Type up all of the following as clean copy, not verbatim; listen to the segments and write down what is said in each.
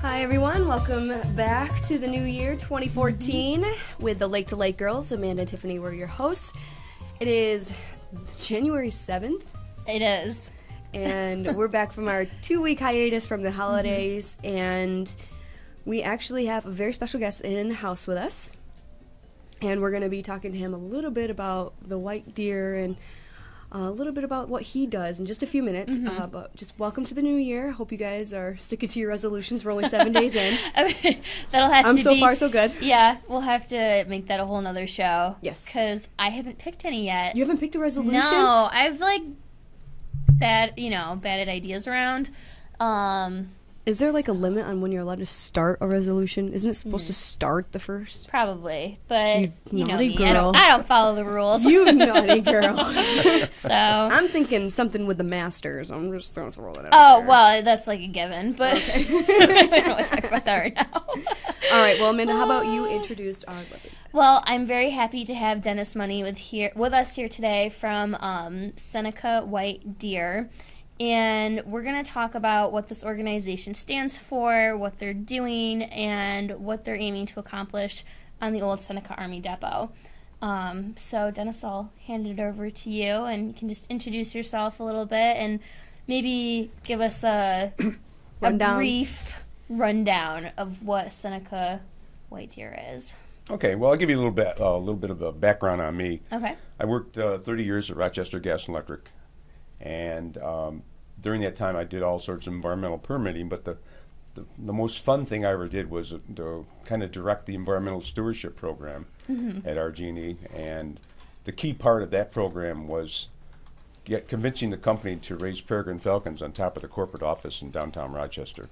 Hi everyone, welcome back to the new year 2014 with the Lake to Lake Girls. Amanda and Tiffany were your hosts. It is January 7th. It is. And we're back from our 2-week hiatus from the holidays, and we actually have a very special guest in the house with us. And we're going to be talking to him a little bit about the White Deer and a little bit about what he does in just a few minutes. But just welcome to the new year. Hope you guys are sticking to your resolutions. We're only 7 days in. That'll have to be. So far, so good. Yeah, we'll have to make that a whole nother show. Yes. Because I haven't picked any yet. You haven't picked a resolution? No, I've bad ideas around. Is there like a limit on when you're allowed to start a resolution? Isn't it supposed to start the first? Probably, but you know naughty me. girl. I don't follow the rules. You naughty girl. So I'm thinking something with the Masters. I'm just throwing some rolling out. Oh there. well, that's like a given, but Okay. we don't want to talk about that right now. All right. Well, Amanda, how about you introduce our lovely? Well, I'm very happy to have Dennis Money with us here today from Seneca White Deer. And we're going to talk about what this organization stands for, what they're doing, and what they're aiming to accomplish on the old Seneca Army Depot. So, Dennis, I'll hand it over to you, and you can just introduce yourself a little bit and maybe give us a brief rundown of what Seneca White Deer is. Okay, well, I'll give you a little bit of a background on me. Okay. I worked 30 years at Rochester Gas and Electric, and during that time I did all sorts of environmental permitting, but the most fun thing I ever did was to kind of direct the environmental stewardship program at RG&E, and the key part of that program was convincing the company to raise peregrine falcons on top of the corporate office in downtown Rochester.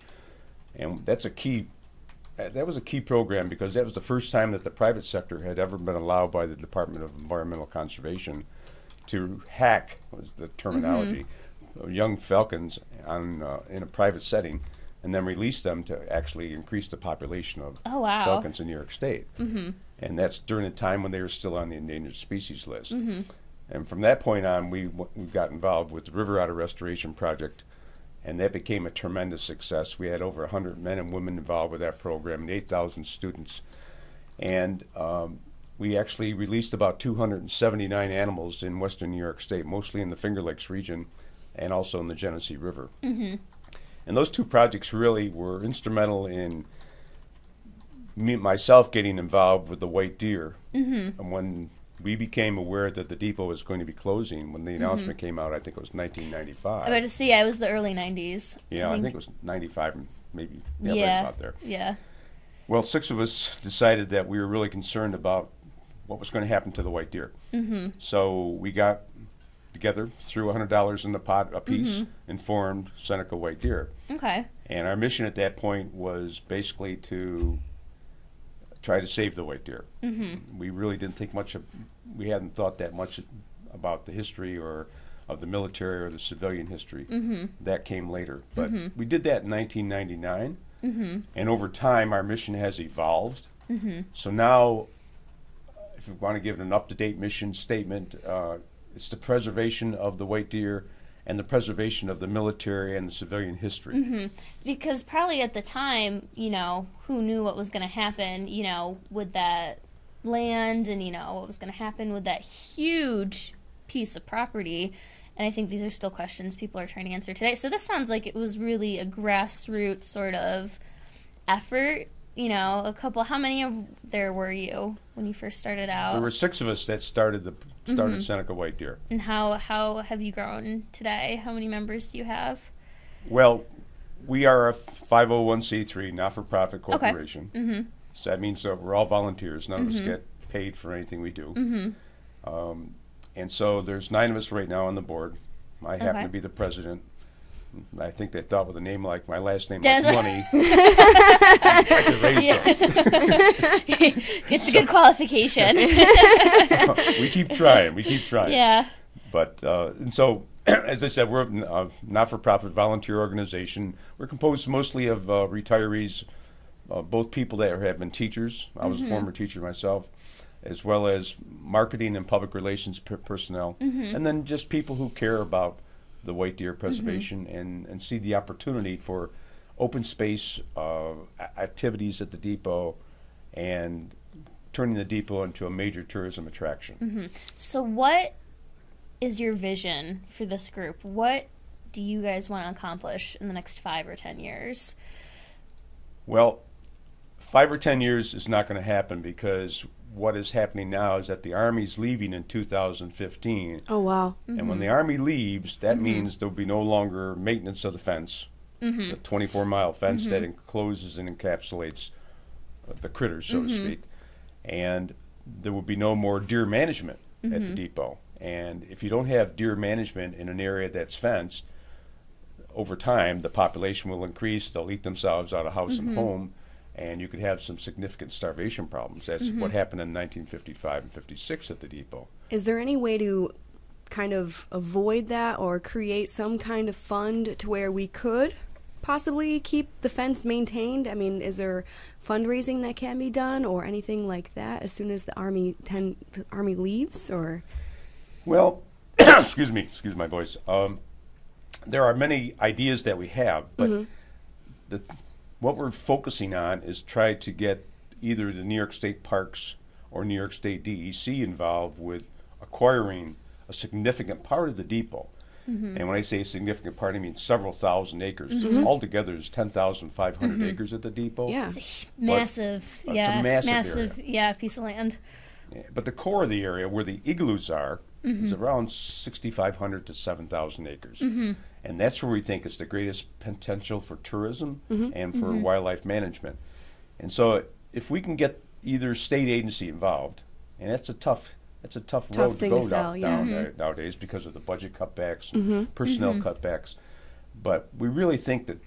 And that was a key program because that was the first time that the private sector had ever been allowed by the Department of Environmental Conservation to hack, was the terminology, young falcons in a private setting, and then release them to actually increase the population of falcons in New York State. And that's during the time when they were still on the endangered species list. And from that point on, we got involved with the River Otter Restoration Project, and that became a tremendous success. We had over 100 men and women involved with that program and 8,000 students. And we actually released about 279 animals in western New York State, mostly in the Finger Lakes region and also in the Genesee River. And those two projects really were instrumental in myself getting involved with the White Deer. And when we became aware that the depot was going to be closing, when the announcement came out, I think it was 1995. I was about to say, it was the early 90s. Yeah, I think it was 95, maybe. Yeah, right about there. Yeah. Well, 6 of us decided that we were really concerned about what was going to happen to the White Deer. So we got together, threw $100 in the pot apiece, and formed Seneca White Deer. Okay. And our mission at that point was basically to try to save the White Deer. We really didn't think we hadn't thought that much about the history or of the military or the civilian history. That came later. But we did that in 1999, and over time our mission has evolved. So now, if you want to give it an up-to-date mission statement, it's the preservation of the White Deer and the preservation of the military and the civilian history. Because probably at the time, who knew what was going to happen, with that land and, what was going to happen with that huge piece of property. And I think these are still questions people are trying to answer today. So this sounds like it was really a grassroots sort of effort. How many of there were you when you first started out? There were 6 of us that started Seneca White Deer. And how have you grown today? How many members do you have? Well, we are a 501c3 not-for-profit corporation. So that means that we're all volunteers. None of us get paid for anything we do. And so there's 9 of us right now on the board. I happen to be the president. I think they thought with a name like my last name, like Money, I could raise them. It's a good qualification. We keep trying. Yeah. But, and so, as I said, we're a not-for-profit volunteer organization. We're composed mostly of retirees, both people that have been teachers. I was a former teacher myself, as well as marketing and public relations personnel, and then just people who care about the White Deer preservation and see the opportunity for open space activities at the depot and turning the depot into a major tourism attraction. So what is your vision for this group? What do you guys want to accomplish in the next 5 or 10 years? Well, 5 or 10 years is not going to happen because what is happening now is that the Army's leaving in 2015. Oh, wow. And when the Army leaves, that means there will be no longer maintenance of the fence, the 24-mile fence that encloses and encapsulates the critters, so to speak. And there will be no more deer management at the depot. And if you don't have deer management in an area that's fenced, over time the population will increase. They'll eat themselves out of house and home, and you could have some significant starvation problems. That's what happened in 1955 and 56 at the depot. Is there any way to kind of avoid that or create some kind of fund to where we could possibly keep the fence maintained? I mean, is there fundraising that can be done or anything like that as soon as the Army leaves? Or well, excuse my voice. There are many ideas that we have, but what we're focusing on is try to get either the New York State Parks or New York State DEC involved with acquiring a significant part of the depot. And when I say significant part, I mean several thousand acres. Altogether, there's 10,500 acres at the depot. yeah. It's a massive, It's a massive area. Piece of land. But the core of the area where the igloos are is around 6,500 to 7,000 acres. And that's where we think is the greatest potential for tourism and for wildlife management. And so if we can get either state agency involved, and that's a tough road to go down nowadays because of the budget cutbacks and personnel cutbacks. But we really think that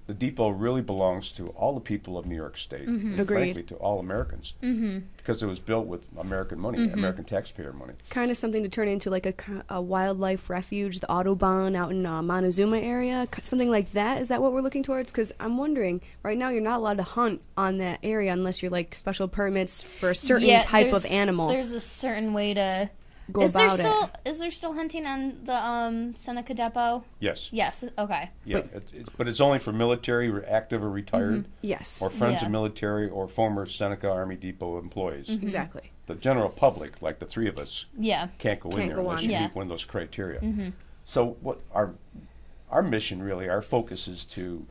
the depot really belongs to all the people of New York State, and frankly to all Americans, because it was built with American money, American taxpayer money. Kind of something to turn into like a wildlife refuge, the Audubon out in Montezuma area, something like that. Is that what we're looking towards? Because I'm wondering, right now you're not allowed to hunt on that area unless you're like special permits for a certain type of animal. There's a certain way to go about it. Is there still hunting on the Seneca Depot? Yes. Yes. Okay. Yeah, but it's only for military, active or retired. Yes. Or friends of military or former Seneca Army Depot employees. Exactly. The general public, like the three of us, can't go in there unless you meet one of those criteria. So what our mission really, our focus is to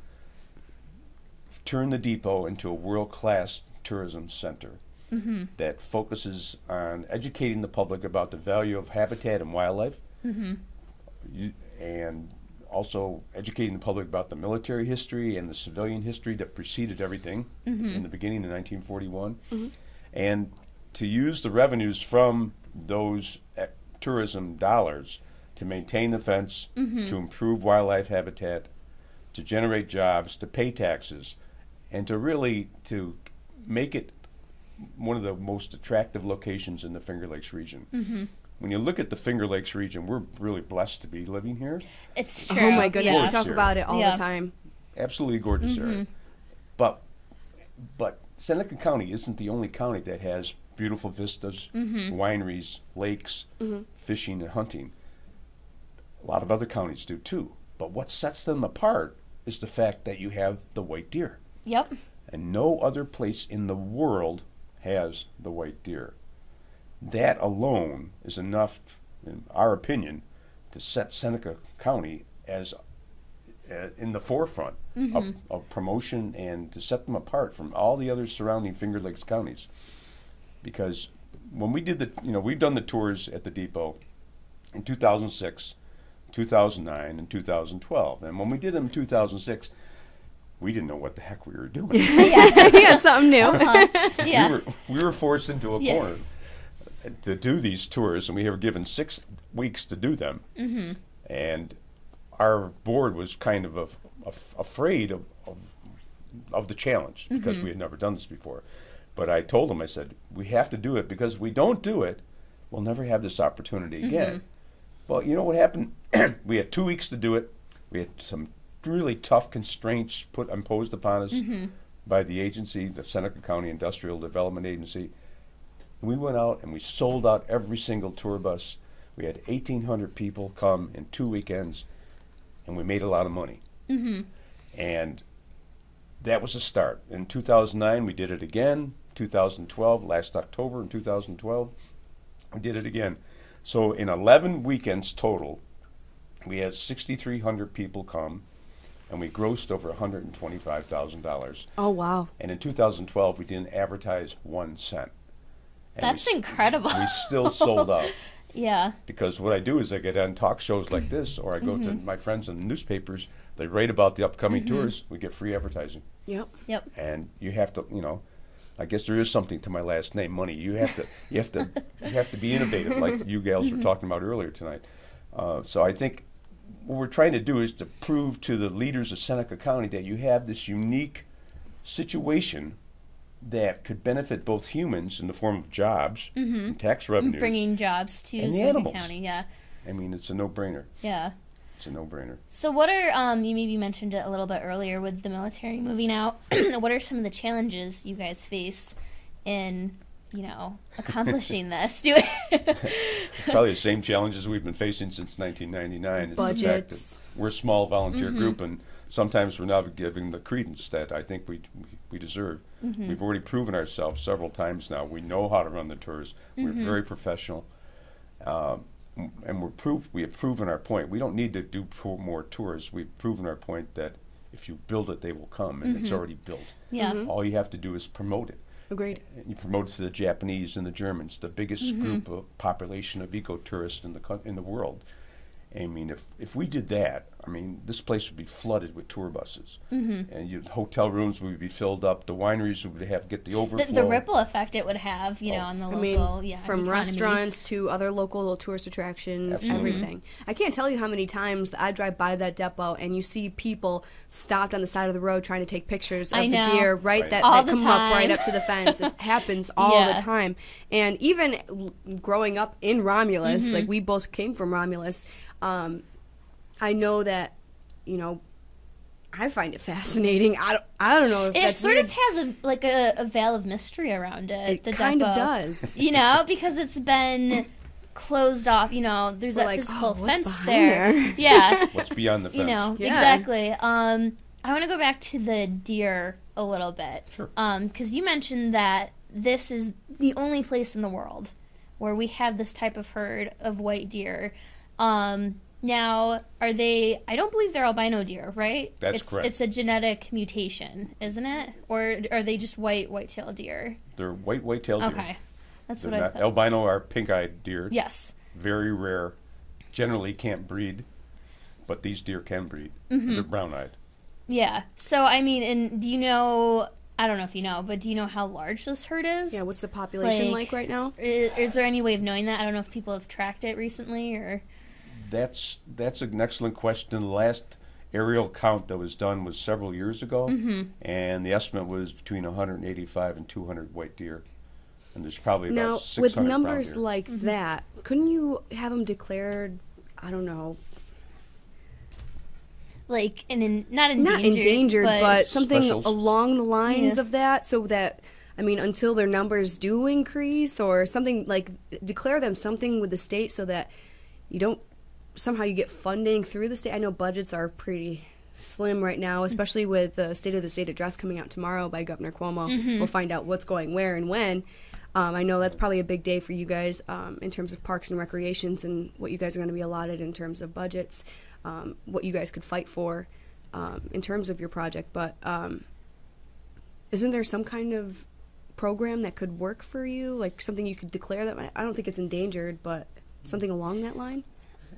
turn the depot into a world-class tourism center that focuses on educating the public about the value of habitat and wildlife, and also educating the public about the military history and the civilian history that preceded everything in the beginning of 1941, and to use the revenues from those tourism dollars to maintain the fence, to improve wildlife habitat, to generate jobs, to pay taxes, and to really to make it one of the most attractive locations in the Finger Lakes region. When you look at the Finger Lakes region, we're really blessed to be living here. It's true. Oh my goodness, we talk Gorgeous about it all area. the time. Absolutely gorgeous area. But Seneca County isn't the only county that has beautiful vistas, wineries, lakes, fishing and hunting. A lot of other counties do too. But what sets them apart is the fact that you have the white deer. Yep. And no other place in the world has the white deer. That alone is enough, in our opinion, to set Seneca County as in the forefront of promotion and to set them apart from all the other surrounding Finger Lakes counties. Because when we did we've done the tours at the depot in 2006, 2009, and 2012. And when we did them in 2006, we didn't know what the heck we were doing. Yeah, something new. We were forced into a corner to do these tours, and we were given 6 weeks to do them. And our board was kind of afraid of the challenge because we had never done this before. But I told them, I said, we have to do it because if we don't do it, we'll never have this opportunity again. Well, you know what happened? We had 2 weeks to do it. We had some really tough constraints imposed upon us by the agency, the Seneca County Industrial Development Agency. We went out and we sold out every single tour bus. We had 1,800 people come in 2 weekends, and we made a lot of money. And that was a start. In 2009, we did it again. 2012, last October in 2012, we did it again. So in 11 weekends total, we had 6,300 people come, and we grossed over $125,000. Oh, wow. And in 2012, we didn't advertise 1 cent. And That's incredible. We still sold out. Yeah. Because what I do is I get on talk shows like this, or I go to my friends in the newspapers, they write about the upcoming tours, we get free advertising. Yep. And you have to, I guess there is something to my last name, money. You have to be innovative, like you gals were talking about earlier tonight. So I think what we're trying to do is to prove to the leaders of Seneca County that you have this unique situation that could benefit both humans in the form of jobs and tax revenues. Bringing jobs to and the Seneca animals. County, yeah. I mean, it's a no-brainer. Yeah. It's a no-brainer. So what are, you maybe mentioned it a little bit earlier with the military moving out, what are some of the challenges you guys face in, accomplishing this? Probably the same challenges we've been facing since 1999. Budgets. The fact that we're a small volunteer group, and sometimes we're not giving the credence that I think we deserve. We've already proven ourselves several times now. We know how to run the tours. We're very professional. And we have proven our point. We don't need to do more tours. We've proven our point that if you build it, they will come, and it's already built. Yeah. All you have to do is promote it. Agreed. And you promote it to the Japanese and the Germans, the biggest group of population of eco-tourists in the world. I mean, if we did that, this place would be flooded with tour buses, and hotel rooms would be filled up. The wineries would get the overflow. The ripple effect it would have, on the local, from economy. restaurants to other local tourist attractions, Absolutely. everything. I can't tell you how many times that I drive by that depot and you see people stopped on the side of the road trying to take pictures of I the know. deer Right. that All the come up right time. up to the fence. It happens all Yeah. the time. And even growing up in Romulus, like we both came from Romulus, I know that, I find it fascinating. I don't know if It that's sort weird. of has a veil of mystery around it. It the kind of depot. does. Because it's been closed off. There's We're that like, physical what's fence behind there. Yeah. What's beyond the fence? Yeah. Exactly. I want to go back to the deer a little bit. Sure. Because you mentioned that this is the only place in the world where we have this type of herd of white deer. Now, are they? I don't believe they're albino deer, right? That's correct. It's a genetic mutation, isn't it? Or are they just white-tailed deer? They're white-tailed deer. Okay, that's They're what I not thought. albino are pink-eyed deer. Yes. Very rare. Generally can't breed, but these deer can breed. They're brown-eyed. Yeah. So and do you know? I don't know if you know, but do you know how large this herd is? Yeah, what's the population like right now? Is there any way of knowing that? I don't know if people have tracked it recently or. That's an excellent question. The last aerial count that was done was several years ago, and the estimate was between 185 and 200 white deer. And there's probably about Now, 600 with brown numbers deer. like that, couldn't you have them declared, I don't know, Like, not not endangered, but something Specials. along the lines Yeah. of that, so that, until their numbers do increase or something, like declare them something with the state so that you don't, somehow you get funding through the state. I know budgets are pretty slim right now, especially with the State of the State address coming out tomorrow by Governor Cuomo. We'll find out what's going where and when. I know that's probably a big day for you guys in terms of parks and recreations and what you guys are going to be allotted in terms of budgets, what you guys could fight for in terms of your project. But isn't there some kind of program that could work for you, like something you could declare that? I don't think it's endangered, but something along that line?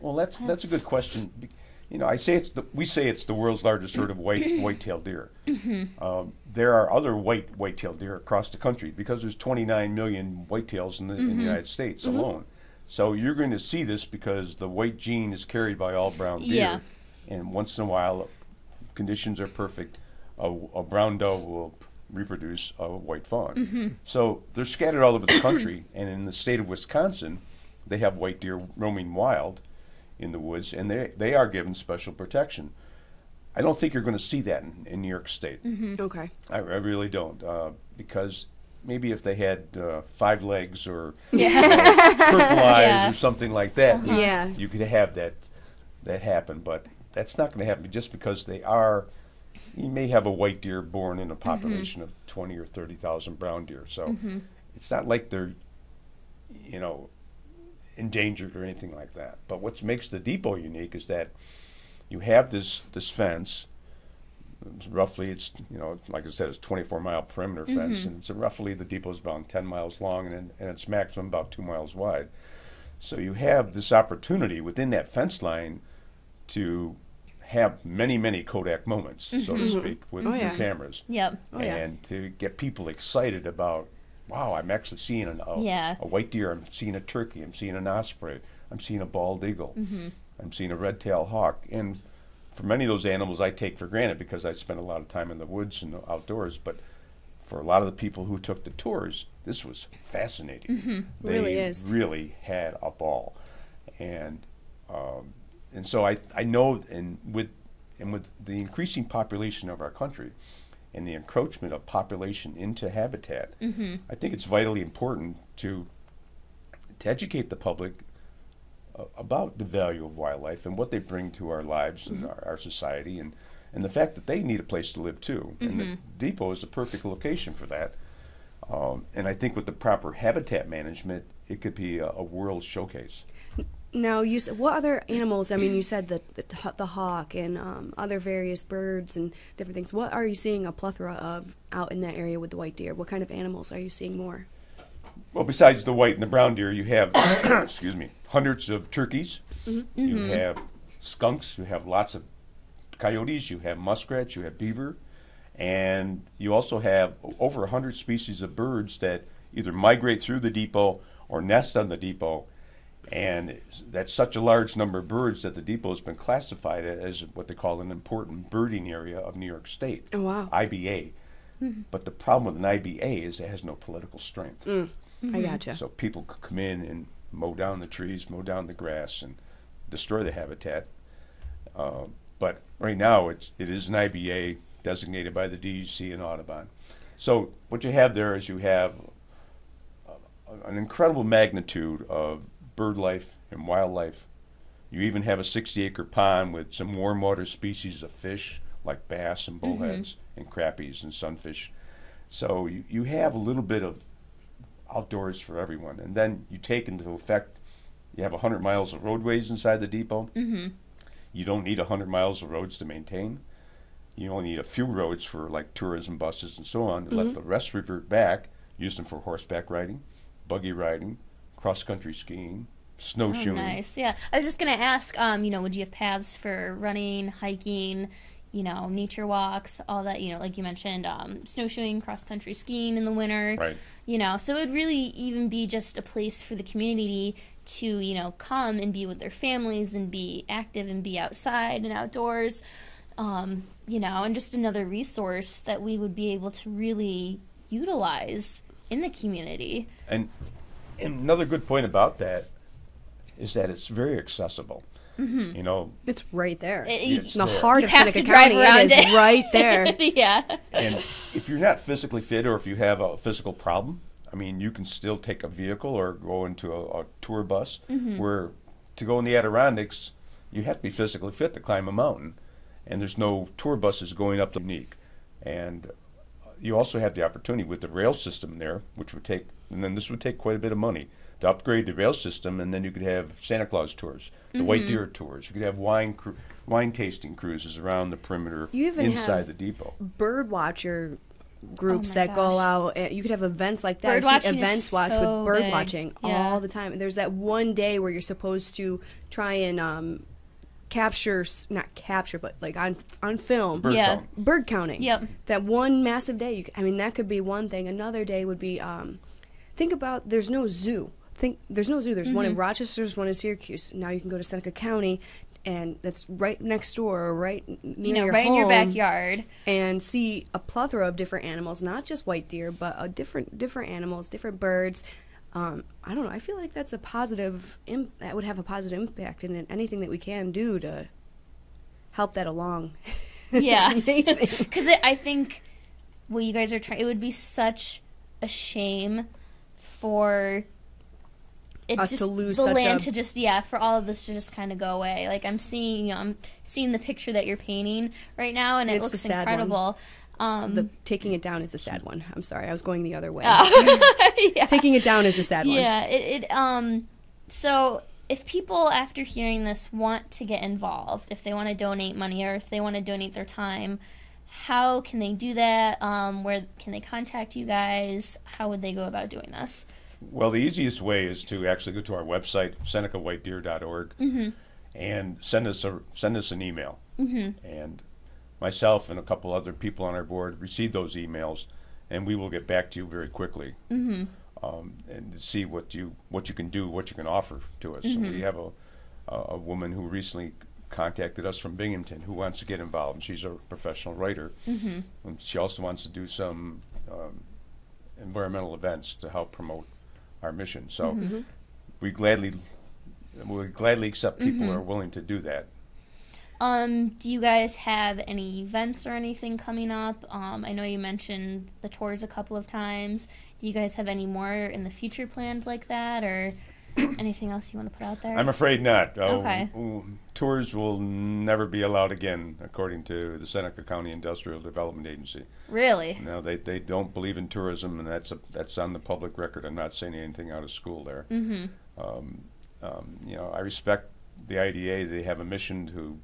Well, that's a good question. We say it's the world's largest herd of white-tailed deer. There are other white-tailed deer across the country because there's 29 million whitetails in the United States alone. So you're going to see this because the white gene is carried by all brown deer. Yeah. And once in a while, conditions are perfect, a brown doe will reproduce a white fawn. So they're scattered all over the country, and in the state of Wisconsin, they have white deer roaming wild in the woods, and they are given special protection. I don't think you're going to see that in New York State. Okay. I really don't, because maybe if they had 5 legs or purple eyes Yeah. or something like that, Yeah. you could have that happen. But that's not going to happen just because they are you may have a white deer born in a population of 20 or 30,000 brown deer. So it's not like they're, you know, endangered or anything like that. But what makes the depot unique is that you have this fence. It's you know, like I said, it's 24-mile perimeter fence, and it's roughly, the depot is about 10 miles long, and it's maximum about 2 miles wide. So you have this opportunity within that fence line to have many, many Kodak moments, so to speak, with your cameras. And to get people excited about, wow, I'm actually seeing a white deer, I'm seeing a turkey, I'm seeing an osprey, I'm seeing a bald eagle, I'm seeing a red-tailed hawk. And for many of those animals I take for granted because I spent a lot of time in the woods and the outdoors, but for a lot of the people who took the tours, this was fascinating. They really is. Really had a ball. And so I know, and with the increasing population of our country and the encroachment of population into habitat, I think it's vitally important to educate the public about the value of wildlife and what they bring to our lives and our society, and the fact that they need a place to live too. And the depot is the perfect location for that. And I think with the proper habitat management, it could be a world showcase. Now, you said, what other animals? I mean, you said the hawk and other various birds and different things. What are you seeing a plethora of out in that area with the white deer? What kind of animals are you seeing more? Well, besides the white and the brown deer, you have, excuse me, hundreds of turkeys. You have skunks. You have lots of coyotes. You have muskrats. You have beaver. And you also have over 100 species of birds that either migrate through the depot or nest on the depot. And that's such a large number of birds that the depot has been classified as what they call an important birding area of New York State. Oh, wow. IBA. But the problem with an IBA is it has no political strength. I gotcha. So people could come in and mow down the trees, mow down the grass, and destroy the habitat. But right now, it is an IBA designated by the DEC and Audubon. So what you have there is you have an incredible magnitude of bird life and wildlife. You even have a 60-acre pond with some warm water species of fish like bass and bullheads and crappies and sunfish. So you have a little bit of outdoors for everyone. And then you take into effect, you have 100 miles of roadways inside the depot. You don't need 100 miles of roads to maintain. You only need a few roads for like tourism buses and so on to let the rest revert back, use them for horseback riding, buggy riding, cross-country skiing, snowshoeing. Oh, nice. Yeah. I was just going to ask, you know, would you have paths for running, hiking, you know, nature walks, all that, you know, like you mentioned, snowshoeing, cross-country skiing in the winter. Right. You know, so it would really even be just a place for the community to, you know, come and be with their families and be active and be outside and outdoors, you know, and just another resource that we would be able to really utilize in the community. And another good point about that is that it's very accessible. You know, It's right there. It's in the there. heart You of have Seneca to drive County. around It is right there. Yeah. and if you're not physically fit or if you have a physical problem, I mean, you can still take a vehicle or go into a tour bus where to go in the Adirondacks, you have to be physically fit to climb a mountain. And there's no tour buses going up the unique. And you also have the opportunity with the rail system there, which would take, and then this would take quite a bit of money to upgrade the rail system, and then you could have Santa Claus tours, the White Deer tours. You could have wine tasting cruises around the perimeter You even inside have the depot. bird watcher groups Oh my that go gosh. out. And you could have events like that. Bird I've seen watching is events watch so with bird big. watching Yeah. all the time. And there's that one day where you're supposed to try and capture, not capture, but like on film. Bird Yeah. count. Bird counting. Yep. That one massive day. I mean, that could be one thing. Another day would be, think about, there's no zoo. There's no zoo. There's one in Rochester, there's one in Syracuse. Now you can go to Seneca County, and that's right next door, or right near You know, your right in your home, backyard. and see a plethora of different animals, not just white deer, but different animals, different birds. I don't know. I feel like that's a positive. That would have a positive impact, and anything that we can do to help that along. Yeah. It's amazing. Because I think what you guys are trying, it would be such a shame for us just, to lose the such land a... to just for all of this to just kind of go away. Like I'm seeing the picture that you're painting right now, and it It's looks the sad incredible. The taking it down is a sad one. I'm sorry, I was going the other way. Yeah. Taking it down is a sad one. Yeah. So if people after hearing this want to get involved, if they want to donate money or if they want to donate their time, how can they do that? Where can they contact you guys? How would they go about doing this? Well, the easiest way is to actually go to our website, senecawhitedeer.org, and send us an email. And myself and a couple other people on our board receive those emails, and we will get back to you very quickly, and see what you can do, what you can offer to us. So we have a woman who recently contacted us from Binghamton who wants to get involved, and she's a professional writer. And she also wants to do some environmental events to help promote our mission. So we gladly accept people who are willing to do that. Do you guys have any events or anything coming up? I know you mentioned the tours a couple of times. Do you guys have any more in the future planned like that, or anything else you want to put out there? I'm afraid not. Okay. Tours will never be allowed again, according to the Seneca County Industrial Development Agency. Really? No, they don't believe in tourism, and that's on the public record. I'm not saying anything out of school there. I respect the IDA. They have a mission to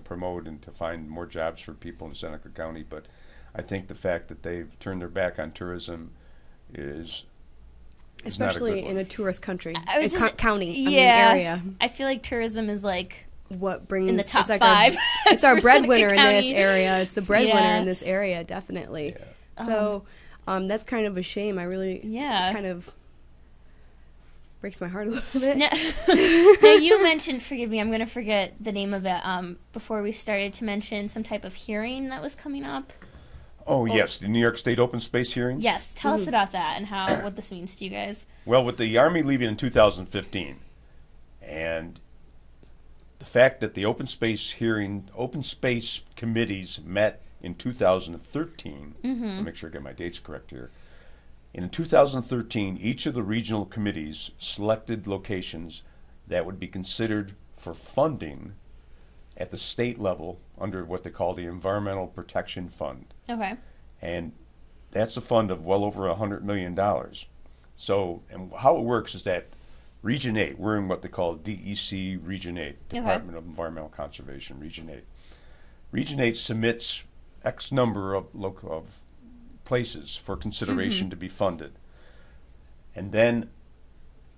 promote and to find more jobs for people in Seneca County, but I think the fact that they've turned their back on tourism is especially in a tourist country, county, area. I feel like tourism is like what brings in the top like 5. It's our breadwinner in County. this area. It's the breadwinner in this area, definitely. Yeah. So that's kind of a shame. I really it kind of breaks my heart a little bit. Now you mentioned, forgive me, I'm going to forget the name of it. Before we started to mention some type of hearing that was coming up. Oh, yes, the New York State open space hearings? Yes, tell us about that and what this means to you guys. Well, with the Army leaving in 2015, and the fact that the open space committees met in 2013, I'll make sure I get my dates correct here. In 2013, each of the regional committees selected locations that would be considered for funding at the state level under what they call the Environmental Protection Fund. Okay. And that's a fund of well over $100 million. So, and how it works is that Region 8, we're in what they call DEC Region 8, Department of Environmental Conservation, Region 8. Region 8 submits X number of places for consideration to be funded. And then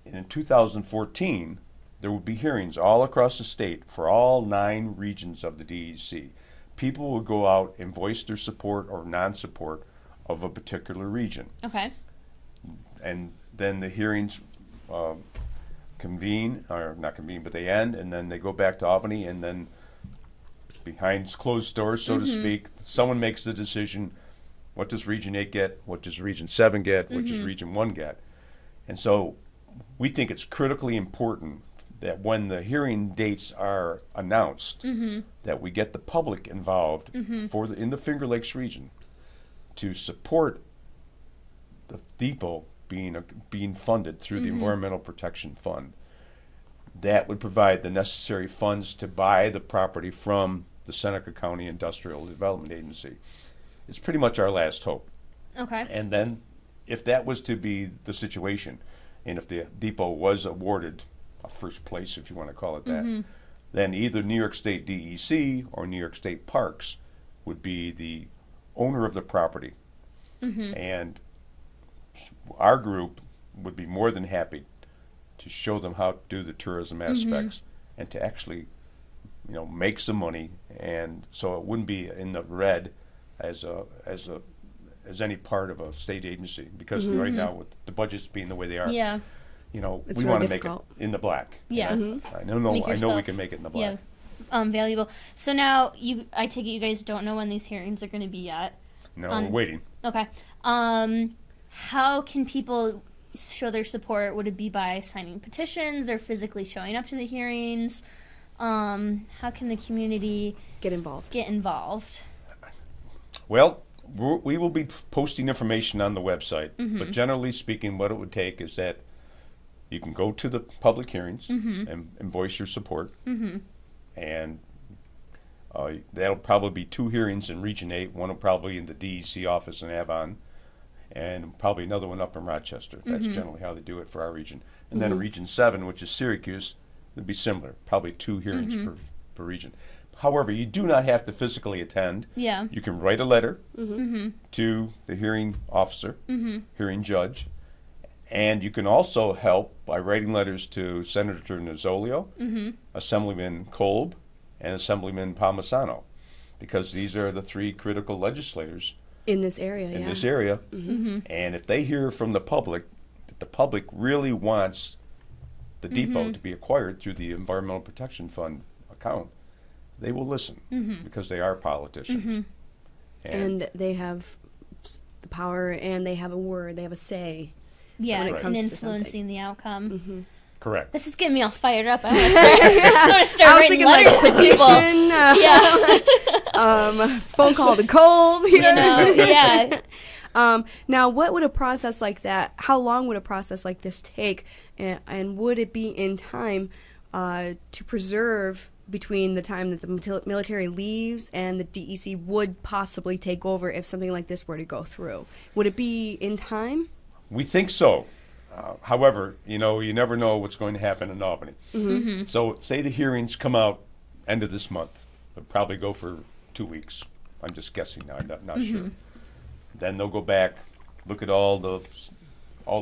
in 2014, there will be hearings all across the state for all 9 regions of the DEC. People will go out and voice their support or non-support of a particular region. Okay. And then the hearings convene, or not convene, but they end, and then they go back to Albany, and then behind closed doors, so to speak, someone makes the decision, what does Region 8 get, what does Region 7 get, what does Region 1 get? And so we think it's critically important that when the hearing dates are announced, that we get the public involved in the Finger Lakes region to support the depot being funded through the Environmental Protection Fund. That would provide the necessary funds to buy the property from the Seneca County Industrial Development Agency. It's pretty much our last hope. Okay. And then if that was to be the situation, and if the depot was awarded a first place, if you want to call it that, then either New York State DEC or New York State Parks would be the owner of the property. And our group would be more than happy to show them how to do the tourism aspects and to actually, make some money, and so it wouldn't be in the red as any part of a state agency, because right now with the budgets being the way they are, we want to make it in the black. Yeah. I know we can make it in the black. Yeah. Valuable. So now I take it you guys don't know when these hearings are going to be yet. No, we're waiting. Okay. How can people show their support? Would it be by signing petitions or physically showing up to the hearings? How can the community get involved? Well, we will be posting information on the website, but generally speaking, what it would take is that You can go to the public hearings and voice your support. And that'll probably be 2 hearings in Region 8. One will probably be in the DEC office in Avon, and probably another one up in Rochester. That's generally how they do it for our region. And then in Region 7, which is Syracuse, it'd be similar, probably 2 hearings per region. However, you do not have to physically attend. Yeah. You can write a letter to the hearing officer, hearing judge, and you can also help by writing letters to Senator Nozzolio, Assemblyman Kolb, and Assemblyman Palmisano, because these are the 3 critical legislators In this area, in this area. And if they hear from the public that the public really wants the depot to be acquired through the Environmental Protection Fund account, they will listen because they are politicians. And they have the power, and they have a word, they have a say. Yeah, when it comes and to something. influencing the outcome. Correct. This is getting me all fired up. I want to start writing thinking letters to people. Yeah. Phone call to Kolb. You know, yeah. Now, what would a process like that, how long would a process like this take, and would it be in time to preserve between the time that the military leaves and the DEC would possibly take over if something like this were to go through? Would it be in time? We think so. However, you know, you never know what's going to happen in Albany. So say the hearings come out end of this month. They'll probably go for 2 weeks. I'm just guessing now. I'm not sure. Then they'll go back, look at all the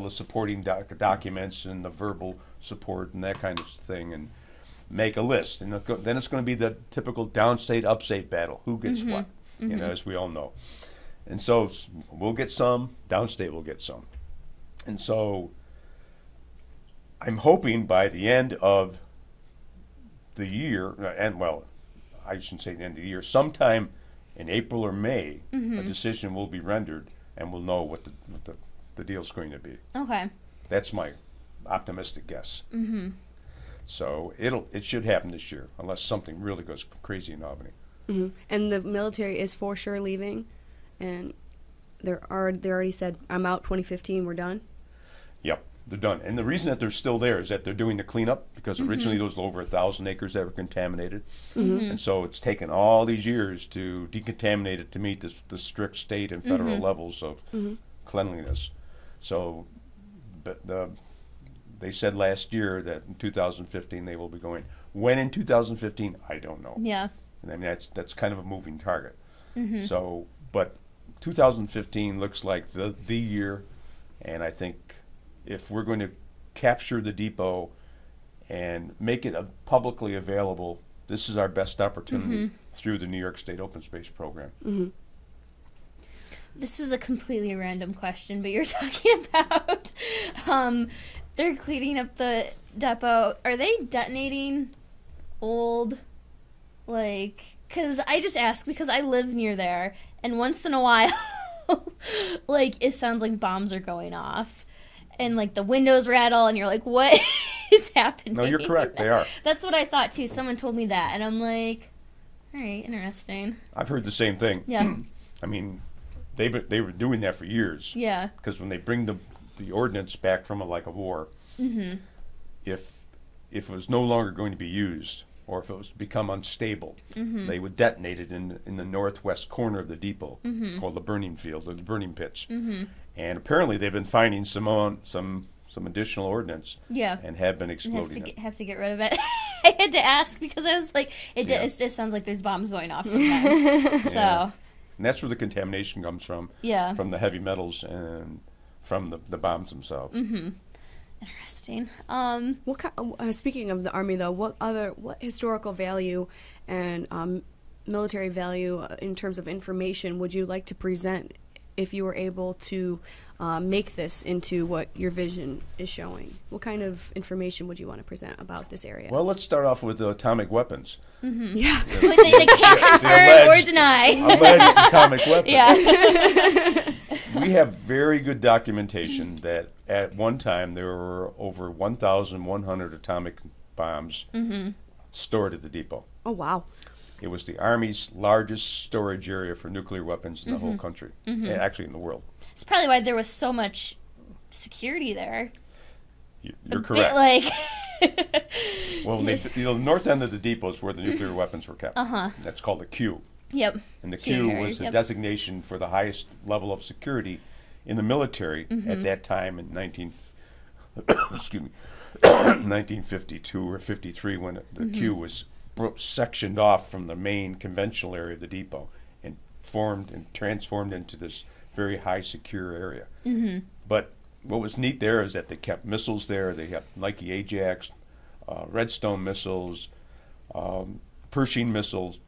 supporting documents and the verbal support and that kind of thing, and make a list. And then it's going to be the typical downstate, upstate battle. Who gets what? You know, as we all know. And so we'll get some, downstate will get some. And so I'm hoping by the end of the year, and well, I shouldn't say the end of the year, sometime in April or May, a decision will be rendered, and we'll know what the deal's going to be. Okay. That's my optimistic guess. So it should happen this year, unless something really goes crazy in Albany. And the military is for sure leaving, and they already said, I'm out 2015, we're done. Yep, they're done. And the reason that they're still there is that they're doing the cleanup, because originally there was over 1,000 acres that were contaminated. And so it's taken all these years to decontaminate it to meet the strict state and federal levels of cleanliness. So they said last year that in 2015 they will be going. When in 2015, I don't know. Yeah. And I mean, that's kind of a moving target. So, but 2015 looks like the year, and I think if we're going to capture the depot and make it publicly available, this is our best opportunity through the New York State Open Space Program. This is a completely random question, but you're talking about they're cleaning up the depot. Are they detonating old, because I just ask because I live near there, and once in a while, it sounds like bombs are going off, and the windows rattle, and you're like, what is happening? No, you're correct. They are. That's what I thought too. Someone told me that, and I'm like, all right, interesting. I've heard the same thing. Yeah. I mean, they were doing that for years. Yeah. Because when they bring the ordnance back from a war, if it was no longer going to be used, or if it was to become unstable, they would detonate it in the northwest corner of the depot, called the burning field, or the burning pits. And apparently they've been finding some additional ordnance, and have been exploding it. Have to get rid of it. I had to ask because I was like, it sounds like there's bombs going off sometimes. So. Yeah. And that's where the contamination comes from. Yeah. From the heavy metals and from the bombs themselves. Interesting. Speaking of the Army, though, what historical value and military value in terms of information would you like to present if you were able to make this into what your vision is showing? What kind of information would you want to present about this area? Well, let's start off with the atomic weapons. Yeah. They can't confirm or deny. Alleged atomic weapons. Yeah. We have very good documentation that at one time there were over 1,100 atomic bombs stored at the depot. Oh, wow. It was the Army's largest storage area for nuclear weapons in the whole country, actually in the world. It's probably why there was so much security there. You're a correct. bit like. Well, the north end of the depot is where the nuclear weapons were kept. Uh-huh. That's called the Q. Yep. And the Q Q area, was the yep. designation for the highest level of security in the military at that time in excuse me, 1952 or 53, when the Q was sectioned off from the main conventional area of the depot and formed and transformed into this very high secure area. But what was neat there is that they kept missiles there. They kept Nike Ajax, Redstone missiles, Pershing missiles.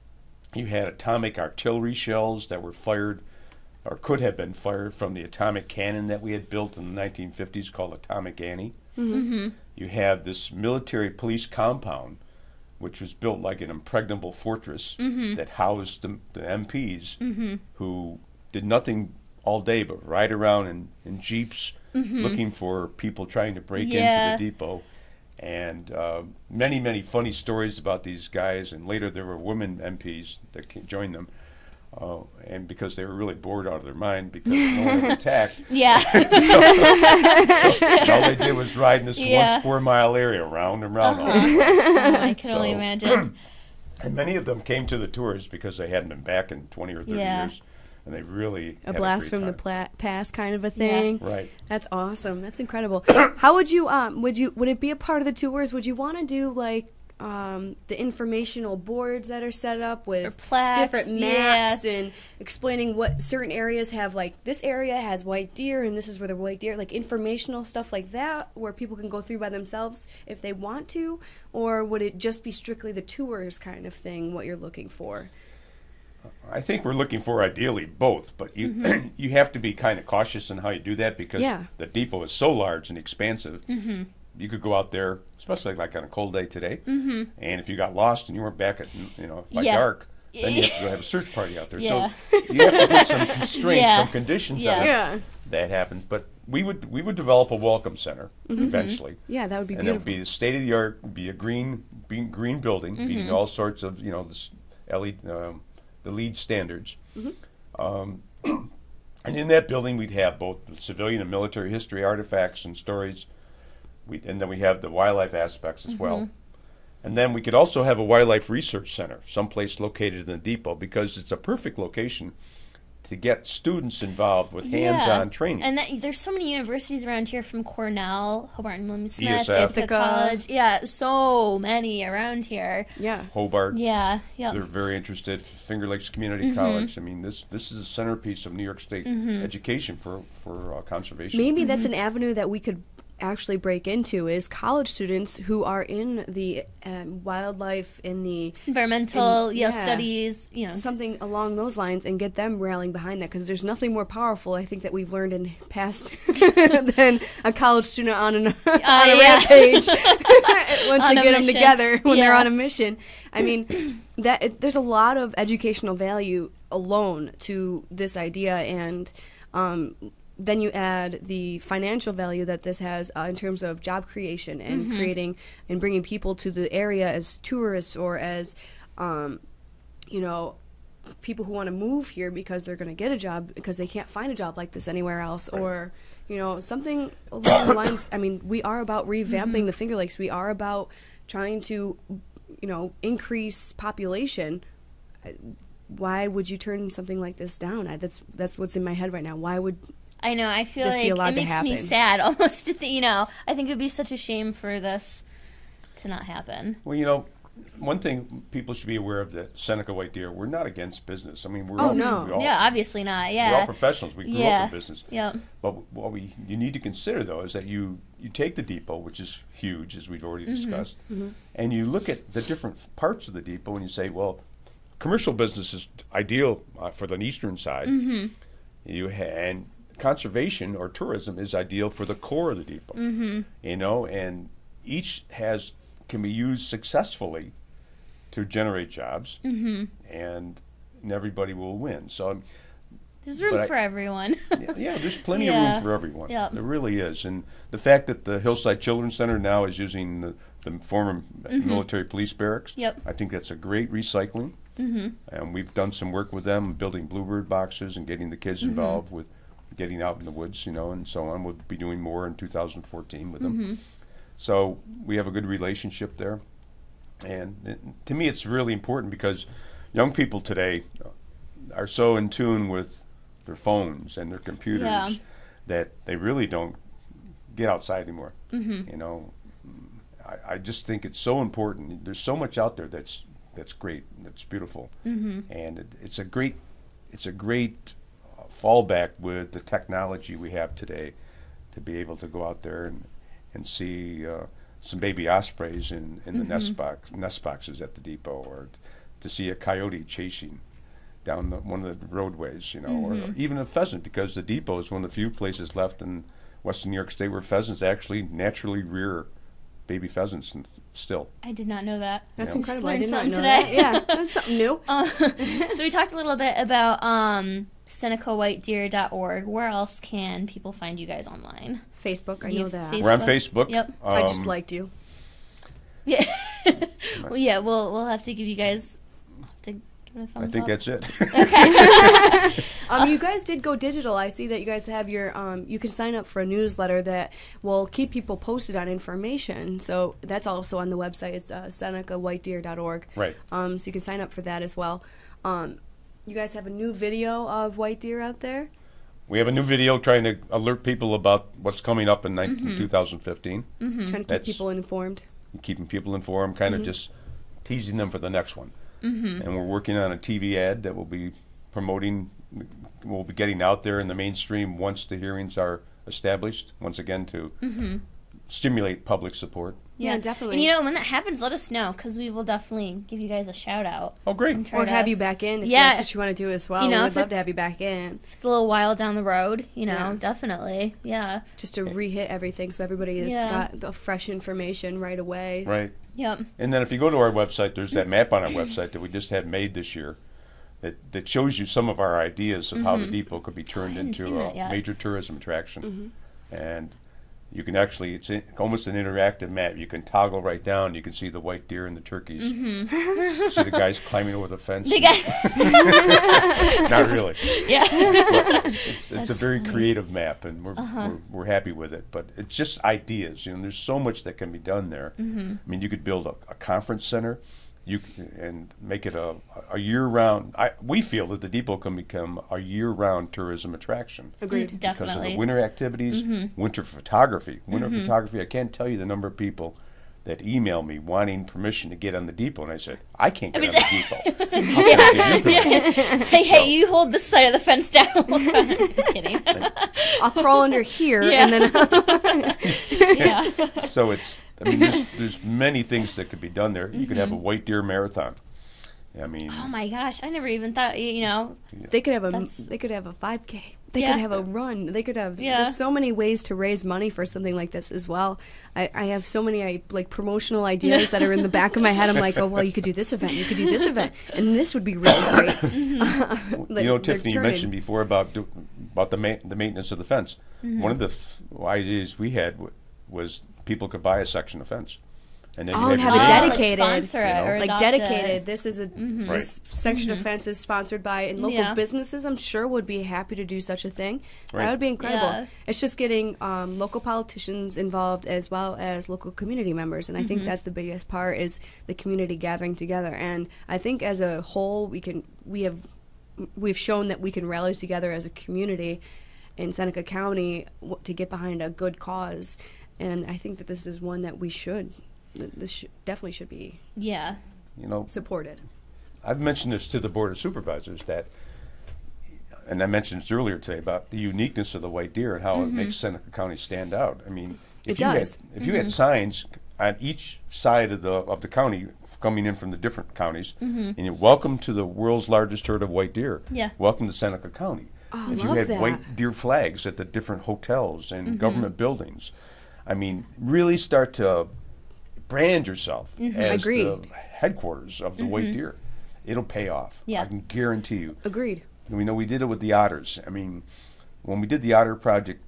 You had atomic artillery shells that were fired or could have been fired from the atomic cannon that we had built in the 1950s called Atomic Annie. You have this military police compound, which was built like an impregnable fortress that housed the MPs who did nothing all day but ride around in jeeps looking for people trying to break into the depot. And many, many funny stories about these guys. And later there were women MPs that joined them. And because they were really bored out of their mind because no one ever attacked. So all they did was ride in this 1 square mile area round and round. I can only imagine. And many of them came to the tours because they hadn't been back in 20 or 30 years. And they really a had blast a great from time. the past kind of a thing. Right. That's awesome. That's incredible. How would you would it be a part of the tours? Would you want to do like the informational boards that are set up with plaques, different maps and explaining what certain areas have, like this area has white deer and this is where the white deer, like informational stuff like that where people can go through by themselves if they want to? Or would it just be strictly the tours kind of thing, what you're looking for? I think we're looking for ideally both, but you you have to be kind of cautious in how you do that because the depot is so large and expansive. You could go out there, especially like on a cold day today, and if you got lost and you weren't back at by dark, then you have to go have a search party out there. So you have to put some constraints, some conditions that happen. But we would develop a welcome center eventually. Yeah, that would be and beautiful. it would be the state of the art, be a green building, meeting all sorts of the LEED standards. And in that building, we'd have both the civilian and military history artifacts and stories. And then we have the wildlife aspects as well. And then we could also have a wildlife research center, someplace located in the depot, because it's a perfect location to get students involved with hands-on training. And there's so many universities around here, from Cornell, Hobart and William Smith, Ithaca College. Yeah, so many around here. Yeah. Hobart. Yeah. They're very interested. Finger Lakes Community College. I mean, this is a centerpiece of New York State education for conservation. Maybe that's an avenue that we could actually break into, is college students who are in the wildlife, in the environmental studies, something along those lines, and get them rallying behind that, because there's nothing more powerful, I think, that we've learned in past than a college student on a rampage once they get them together when they're on a mission. I mean, there's a lot of educational value alone to this idea, and then you add the financial value that this has in terms of job creation and creating and bringing people to the area as tourists or as, people who want to move here because they're going to get a job because they can't find a job like this anywhere else, or, something along the lines. I mean, we are about revamping the Finger Lakes. We are about trying to, increase population. Why would you turn something like this down? That's what's in my head right now. Why would I know. I feel like it makes me sad almost to think, I think it would be such a shame for this to not happen. Well, one thing people should be aware of, that Seneca White Deer, we're not against business. I mean, we're obviously not. Yeah. We're all professionals. We grew up in business. Yeah. But what you need to consider, though, is that you take the depot, which is huge, as we've already discussed, and you look at the different parts of the depot and you say, well, commercial business is ideal for the eastern side. And conservation or tourism is ideal for the core of the depot. And each can be used successfully to generate jobs, and everybody will win. So there's room for everyone. There's plenty of room for everyone. There really is. And the fact that the Hillside Children's Center now is using the former military police barracks, I think that's a great recycling. And we've done some work with them, building bluebird boxes and getting the kids involved with getting out in the woods, and so on. We'll be doing more in 2014 with them. So we have a good relationship there. And to me, it's really important because young people today are so in tune with their phones and their computers that they really don't get outside anymore. You know, I just think it's so important. There's so much out there that's great, that's beautiful, and it's a great fallback with the technology we have today to be able to go out there and see some baby ospreys in the nest boxes at the depot, or to see a coyote chasing down one of the roadways, you know, or even a pheasant, because the depot is one of the few places left in Western New York State where pheasants actually naturally rear baby pheasants still. I did not know that. That's Yeah. incredible. Just I did not learned know something that. Yeah, that's something new. So we talked a little bit about SenecaWhiteDeer.org. Where else can people find you guys online? Facebook, I You know have that. Facebook. We're on Facebook. Yep. I just liked you. Yeah. Well, yeah, we'll have to give you guys to give it a thumbs I think up. that's it. Okay. You guys did go digital. I see that you guys have your, you can sign up for a newsletter that will keep people posted on information. So that's also on the website. It's SenecaWhiteDeer.org. Right. So you can sign up for that as well. You guys have a new video of white deer out there? We have a new video trying to alert people about what's coming up in 2015. Trying to keep That's- people informed. Keeping people informed, kind of just teasing them for the next one. And we're working on a TV ad that will be promoting, we'll be getting out there in the mainstream once the hearings are established, once again to stimulate public support. Yeah, definitely. And you know, when that happens, let us know, because we will definitely give you guys a shout out. Oh, great. And try Or to- have you back in if Yeah. that's what you want to do as well. You know, We'd if love it- to have you back in If it's a little while down the road, you know, Yeah. definitely. Yeah. just to re-hit everything so everybody has Yeah. got the fresh information right away. Right. Yep. And then if you go to our website, there's that map on our website that we just had made this year that shows you some of our ideas of how the depot could be turned hadn't seen into that a yet. major tourism attraction. And you can actually, it's almost an interactive map. You can toggle right down. You can see the white deer and the turkeys. See the guys climbing over the fence. The guy. Not really. Yeah. But it's a That's very funny. creative map, and we're happy with it. But it's just ideas. You know, there's so much that can be done there. I mean, you could build a conference center, and make it a year-round. We feel that the depot can become a year-round tourism attraction. Agreed. Because of Definitely. the winter activities, winter photography. Winter photography, I can't tell you the number of people that email me wanting permission to get on the depot. And I said, I can't get on the depot. How can I give you permission? Say, hey, you hold this side of the fence down. Just kidding. I'll crawl under here Yeah. and then Yeah. So I mean, there's many things that could be done there. You could have a white deer marathon. I mean, Oh my gosh, I never even thought, you know. they could have a That's- 5K. They Yeah. could have a run. They could have Yeah. there's so many ways to raise money for something like this as well. I have so many like promotional ideas that are in the back of my head. I'm like, oh well, you could do this event, you could do this event, and this would be really great. you know, Tiffany, you mentioned before about the maintenance of the fence. One of the ideas we had was people could buy a section of fence, and then Oh, you and had have your it name on dedicated. Like sponsor it You know? or like adopt dedicated. it. This is a Right. this section of fence is sponsored by, and local Yeah. businesses I'm sure would be happy to do such a thing. Right. That would be incredible. Yeah. It's just getting local politicians involved as well as local community members, and I think that's the biggest part is the community gathering together. And I think as a whole we've shown that we can rally together as a community in Seneca County to get behind a good cause, and I think that this is one that definitely should be Yeah. You know, supported. I've mentioned this to the Board of Supervisors and I mentioned this earlier today about the uniqueness of the white deer and how it makes Seneca County stand out. I mean, if you had signs on each side of the county coming in from the different counties, and you welcome to the world's largest herd of white deer. Yeah. Welcome to Seneca County. Oh, if you love had that. white deer flags at the different hotels and government buildings, I mean, really start to brand yourself as Agreed. the headquarters of the white deer. It'll pay off. Yeah. I can guarantee you. Agreed. We know we did it with the otters. I mean, when we did the otter project,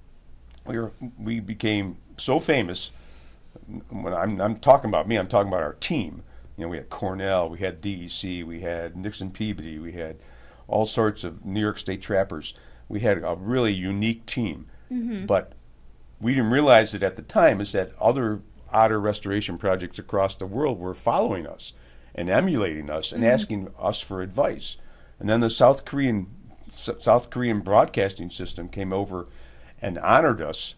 we became so famous. When I'm talking about me, I'm talking about our team. You know, we had Cornell, we had DEC, we had Nixon Peabody, we had all sorts of New York State trappers. We had a really unique team. But we didn't realize it at the time is that other otter restoration projects across the world were following us and emulating us and asking us for advice. And then the South Korean broadcasting system came over and honored us.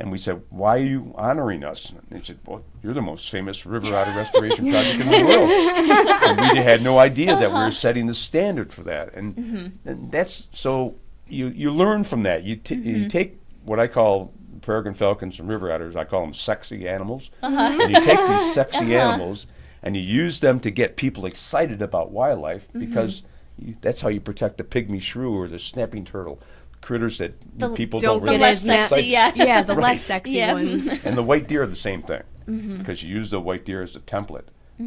And we said, "Why are you honoring us?" And they said, "Well, you're the most famous river otter restoration project in the world." And we had no idea that we were setting the standard for that. And that's so you learn from that. You take what I call peregrine falcons and river otters. I call them sexy animals. And you take these sexy animals and you use them to get people excited about wildlife because that's how you protect the pygmy shrew or the snapping turtle. Critters that people don't really the less sexy, the less sexy ones. And the white deer are the same thing because you use the white deer as a template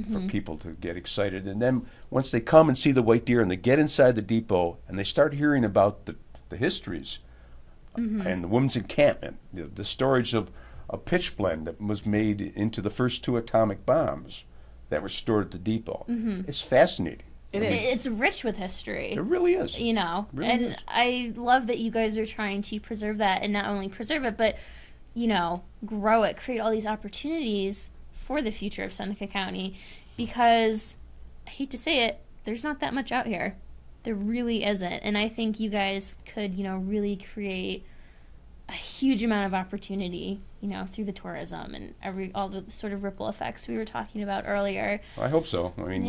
for people to get excited. And then once they come and see the white deer and they get inside the depot and they start hearing about the histories and the women's encampment, the storage of a pitch blende that was made into the first 2 atomic bombs that were stored at the depot. It's fascinating. It's rich with history. It really is. You know, really and is. I love that you guys are trying to preserve that, and not only preserve it, but, you know, grow it, create all these opportunities for the future of Seneca County, because, I hate to say it, there's not that much out here. There really isn't. And I think you guys could, you know, really create a huge amount of opportunity, you know, through the tourism and all the sort of ripple effects we were talking about earlier. I hope so. I mean,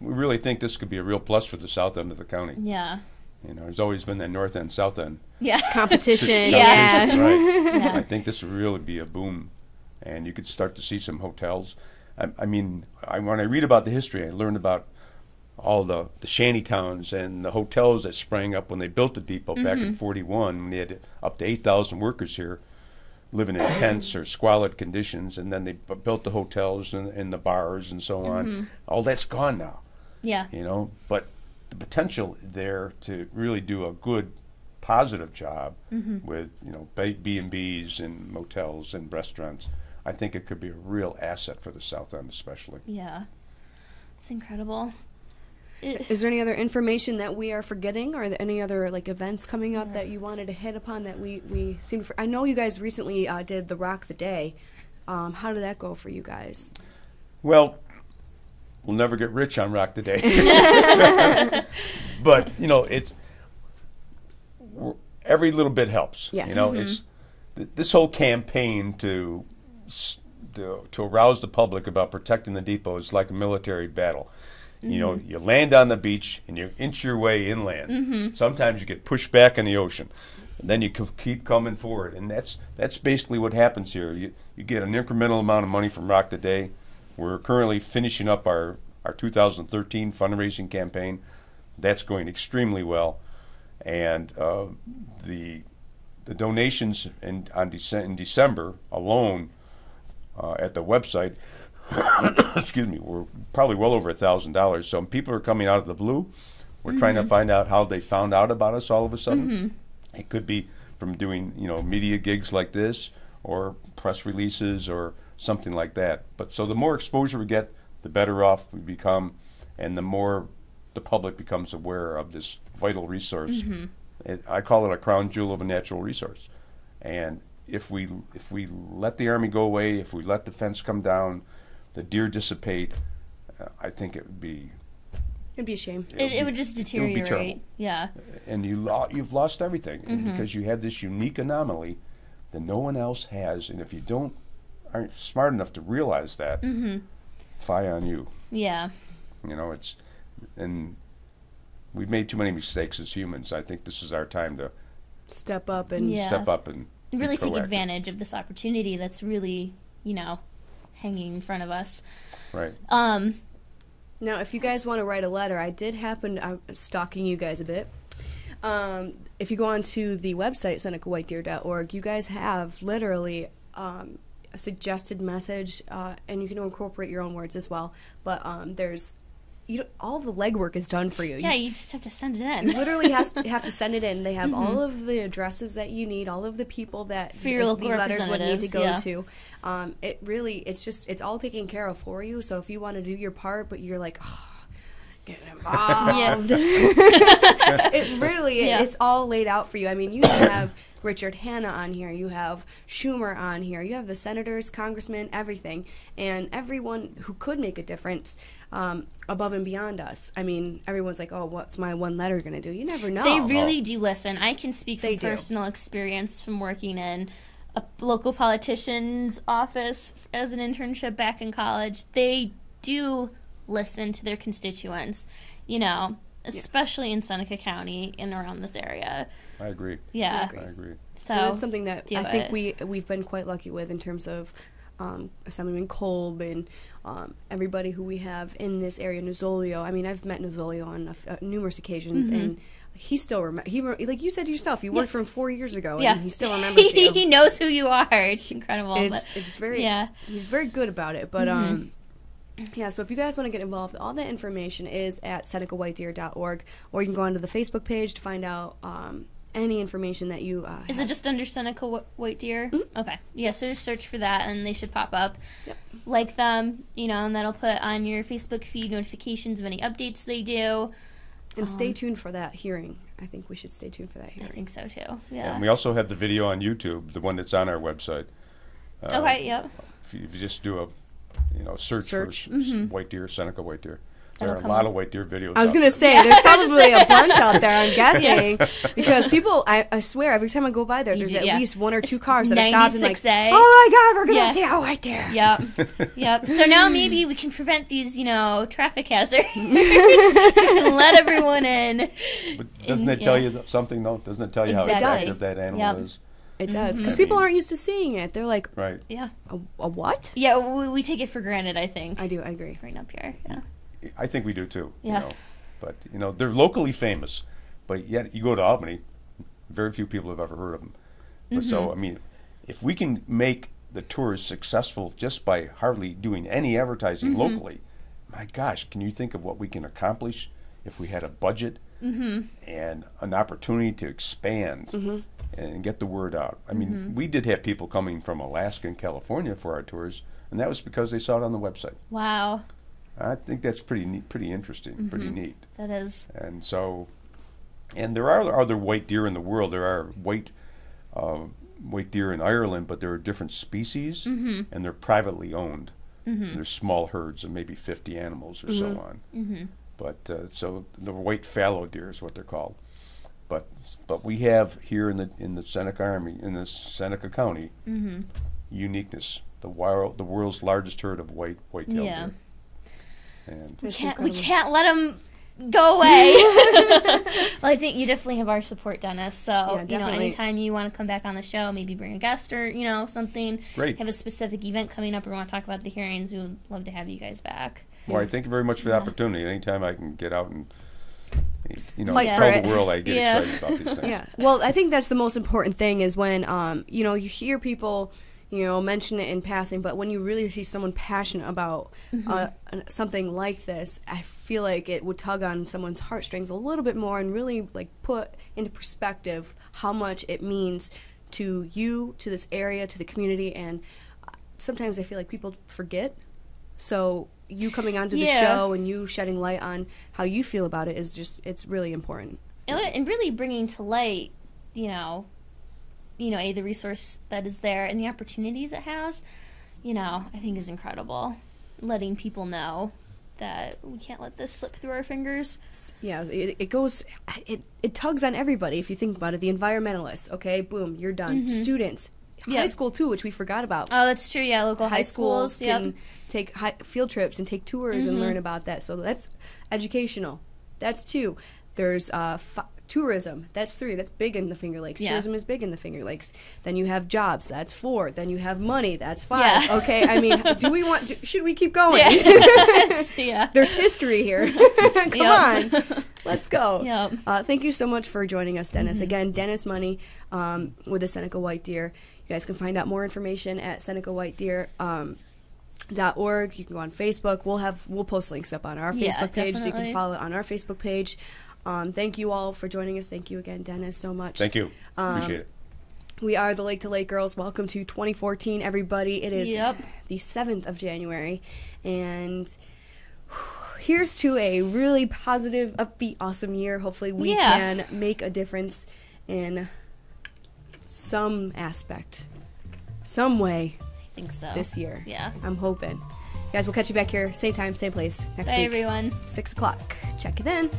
we really think this could be a real plus for the south end of the county. Yeah. You know, there's always been that north end, south end competition. Right. I think this would really be a boom, and you could start to see some hotels. I mean, when I read about the history, I learned about all the shanty towns and the hotels that sprang up when they built the depot back in '41, when they had up to 8,000 workers here living in tents or squalid conditions, and then they built the hotels and the bars and so on. All that's gone now. Yeah. You know, but the potential there to really do a good, positive job with, you know, B&Bs and motels and restaurants, I think it could be a real asset for the South End especially. Yeah. It's incredible. Is there any other information that we are forgetting? Are there any other like events coming up that you wanted to hit upon that we seem to I know you guys recently did the Rock the Day. How did that go for you guys? Well, we'll never get rich on Rock the Day. But, you know, every little bit helps. Yes. You know, it's this whole campaign to arouse the public about protecting the depot is like a military battle. You know, you land on the beach and you inch your way inland. Sometimes you get pushed back in the ocean, and then you keep coming forward. And that's basically what happens here. You get an incremental amount of money from Rock the Day. We're currently finishing up our 2013 fundraising campaign. That's going extremely well, and the donations in December alone at the website. Excuse me, we're probably well over $1,000. So people are coming out of the blue. We're trying to find out how they found out about us all of a sudden. It could be from doing, you know, media gigs like this or press releases or something like that. But so the more exposure we get, the better off we become, and the more the public becomes aware of this vital resource. I call it a crown jewel of a natural resource. And if we let the Army go away, if we let the fence come down, the deer dissipate, I think it would be... It'd be a shame. It would just deteriorate. It would be terrible. Yeah. And you've lost everything because you have this unique anomaly that no one else has. And if you aren't smart enough to realize that, fie on you. Yeah. You know, and we've made too many mistakes as humans. I think this is our time to step up and really take advantage of this opportunity that's really, you know, hanging in front of us. Right. Now, if you guys want to write a letter, I'm stalking you guys a bit. If you go onto the website, senecawhitedeer.org, you guys have literally a suggested message, and you can incorporate your own words as well. But all the legwork is done for you. Yeah, you just have to send it in. You literally have to send it in. They have all of the addresses that you need, all of the people that for your local these letters would need to go to. It's all taken care of for you. So if you want to do your part, but you're like, oh, getting involved. Yeah. It really, Yeah. it's all laid out for you. I mean, you have Richard Hanna on here, you have Schumer on here, you have the senators, congressmen, everything, and everyone who could make a difference above and beyond us. I mean, everyone's like, oh, what's my one letter going to do? You never know. They really do listen. I can speak They from do. personal experience from working in a local politician's office as an internship back in college. They do listen to their constituents, you know, especially in Seneca County and around this area. I agree. Yeah. I agree. So And that's something that do I think it. we've been quite lucky with in terms of Assemblyman Kolb and everybody who we have in this area. Nozolio. I mean, I've met Nozolio on numerous occasions, and he still like you said yourself, you worked for him 4 years ago, and he still remembers you. He knows who you are. It's incredible. It's very he's very good about it. But yeah, so if you guys want to get involved, all that information is at senecawhitedeer.org, or you can go onto the Facebook page to find out any information that you Is it just under Seneca White Deer? Mm-hmm. Okay. Yeah, so just search for that and they should pop up. Yep. Like them, you know, and that'll put on your Facebook feed notifications of any updates they do. And stay tuned for that hearing. I think we should stay tuned for that I hearing. think so too. Yeah. And we also have the video on YouTube, the one that's on our website. Okay, yep. If you just do a search. For White Deer, Seneca White Deer. There That'll are a come lot up. of White Deer videos. I was out going to there. say, there's probably a bunch out there, I'm guessing, because people, I swear, every time I go by there, there's at least one or two cars that are stopped and like, 96A. oh my God, we're going to see a white deer. Yep. Yep. So now maybe we can prevent these, traffic hazards and let everyone in. But doesn't it tell you something, though? Doesn't it tell you how Exactly. attractive that animal is? It does, because people aren't used to seeing it. They're like, Right. Yeah. a what? Yeah, we take it for granted, I think. I agree. Right up here. Yeah. I think we do too. Yeah. But they're locally famous, but yet you go to Albany, very few people have ever heard of them. But so I mean, if we can make the tours successful just by hardly doing any advertising locally, my gosh, can you think of what we can accomplish if we had a budget and an opportunity to expand and get the word out? I mean, we did have people coming from Alaska and California for our tours, and that was because they saw it on the website. Wow. I think that's pretty neat, pretty interesting, pretty neat. That is. And so, and there are other white deer in the world. There are white deer in Ireland, but there are different species, and they're privately owned. And there's small herds of maybe 50 animals or so on. But so the white fallow deer is what they're called. But we have here in the Seneca County, uniqueness. The world's largest herd of white-tailed deer. And We can't let them go away. Well, I think you definitely have our support, Dennis. So, definitely. anytime you want to come back on the show, maybe bring a guest or, something. Great. Have a specific event coming up or want to talk about the hearings, we would love to have you guys back. well, I thank you very much for the opportunity. Anytime I can get out and Fight tell for it. the world, I get Yeah. excited about these things. Yeah. Well, I think that's the most important thing is when, you hear people, mention it in passing, but when you really see someone passionate about something like this, I feel like it would tug on someone's heartstrings a little bit more and really, put into perspective how much it means to you, to this area, to the community, and sometimes I feel like people forget. So you coming onto the show and you shedding light on how you feel about it is it's really important. And really bringing to light, the resource that is there and the opportunities it has, I think is incredible. Letting people know that we can't let this slip through our fingers. Yeah, it tugs on everybody if you think about it. The environmentalists, okay, boom, you're done. Students, high school too, which we forgot about. Oh, that's true. Yeah, local high schools can take field trips and take tours and learn about that. So that's educational. That's 2. There's tourism. That's 3. That's big in the Finger Lakes. Yeah. Tourism is big in the Finger Lakes. Then you have jobs. That's 4. Then you have money. That's 5. Yeah. Okay, I mean, should we keep going? Yeah. There's history here. Come on. Let's go. Yep. Thank you so much for joining us, Dennis. Again, Dennis Money with the Seneca White Deer. You guys can find out more information at senecawhitedeer.org. You can go on Facebook. We'll post links up on our Facebook page, so you can follow it on our Facebook page. Thank you all for joining us. Thank you again, Dennis, so much. Thank you. Appreciate it. We are the Lake to Lake Girls. Welcome to 2014, everybody. It is Yep. the 7th of January, and here's to a really positive, upbeat, awesome year. Hopefully we can make a difference in some aspect, some way. I think so. This year. Yeah. I'm hoping. Guys, we'll catch you back here, same time, same place, next Bye, week. everyone. 6 o'clock. Check it in.